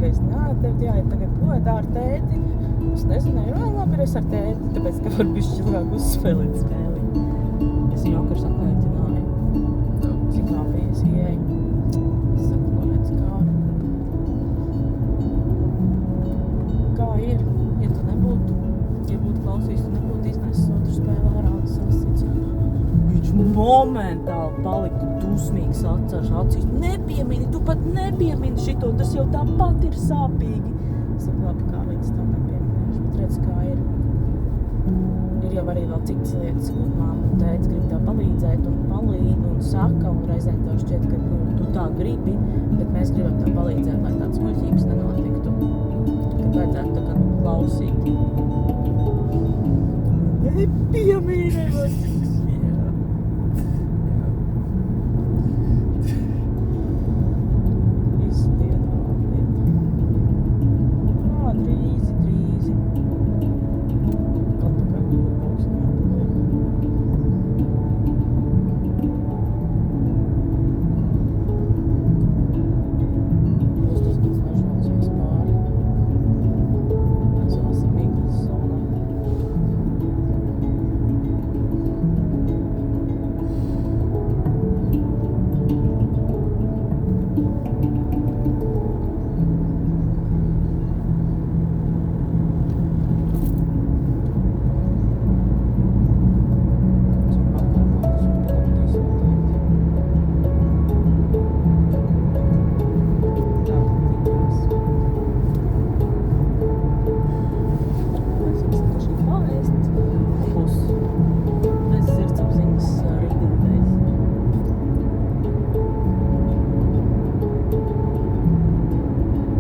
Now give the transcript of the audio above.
es tev jāiet tagad godā ar tēti. Es nezināju, labi, es ar tēti, tāpēc, ka var bišķi ilgāk uzspēlēt spēli. Es viņu okurs atkaitināju. Cik kāpījies ieeja. Es saku, noredz kā ir, ja tu nebūtu, ja būtu klausījis, tu nebūtu iznesis otru spēli ārā un sasits. Viņš momentāli palika dusmīgs acīs. Nepiemini, tu pat nepiemini šito, tas jau tāpat ir sāpīgi. Es saku, labi, kā līdz tā nepieminēšu, bet redz, kā ir. Ir jau arī vēl citas lietas, ko māma un tētis grib tā palīdzēt un palīd un saka, un reizēm tev šķiet, ka tu tā gribi, bet mēs gribam tā palīdzēt, lai tāds muļķības nenotiktu. Kad vajadzētu tā kā klausīt. Nepiemini!